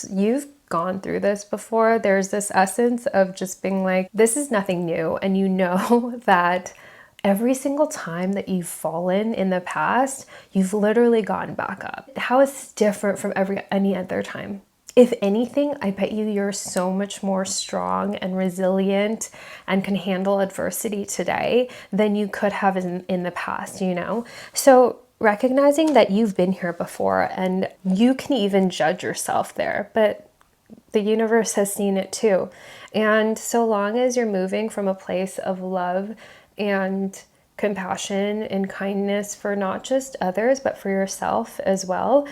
You've gone through this before. There's this essence of just being like, this is nothing new. And you know that every single time that you've fallen in the past, you've literally gotten back up. How is this different from any other time? If anything, I bet you're so much more strong and resilient and can handle adversity today than you could have in the past, you know? So recognizing that you've been here before and you can even judge yourself there, but the universe has seen it too. And so long as you're moving from a place of love and compassion and kindness for not just others, but for yourself as well,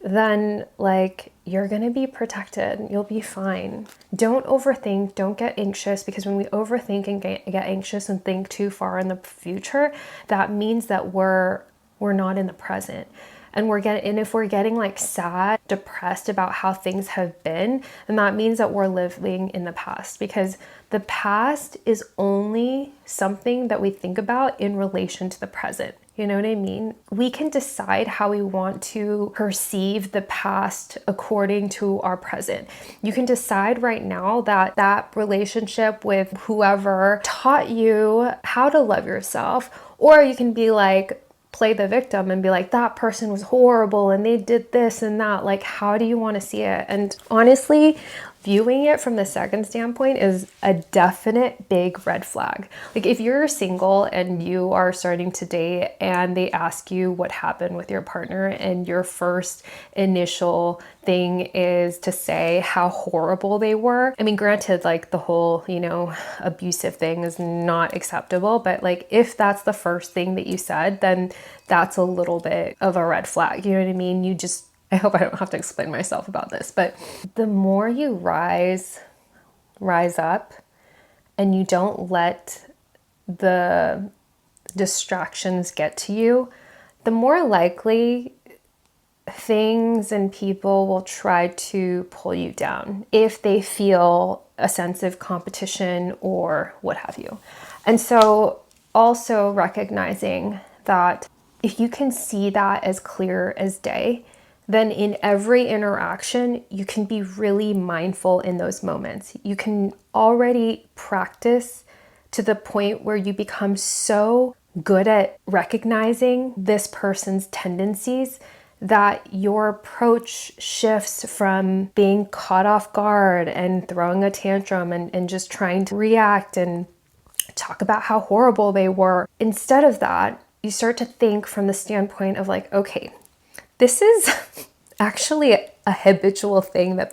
then like you're going to be protected. You'll be fine. Don't overthink. Don't get anxious, because when we overthink and get anxious and think too far in the future, that means that we're not in the present. And if we're getting like sad, depressed about how things have been, then that means that we're living in the past, because the past is only something that we think about in relation to the present. You know what I mean? We can decide how we want to perceive the past according to our present. You can decide right now that that relationship with whoever taught you how to love yourself, or you can be like, play the victim and be like, that person was horrible and they did this and that. Like, how do you want to see it? And honestly, viewing it from the second standpoint is a definite big red flag. Like, if you're single and you are starting to date and they ask you what happened with your partner, and your first initial thing is to say how horrible they were. I mean, granted, like the whole, abusive thing is not acceptable, but like if that's the first thing that you said, then that's a little bit of a red flag. You know what I mean? I hope I don't have to explain myself about this, but the more you rise up and you don't let the distractions get to you, the more likely things and people will try to pull you down if they feel a sense of competition or what have you. And so also recognizing that if you can see that as clear as day, then in every interaction, you can be really mindful in those moments. You can already practice to the point where you become so good at recognizing this person's tendencies that your approach shifts from being caught off guard and throwing a tantrum and just trying to react and talk about how horrible they were. Instead of that, you start to think from the standpoint of like, okay, this is actually a habitual thing that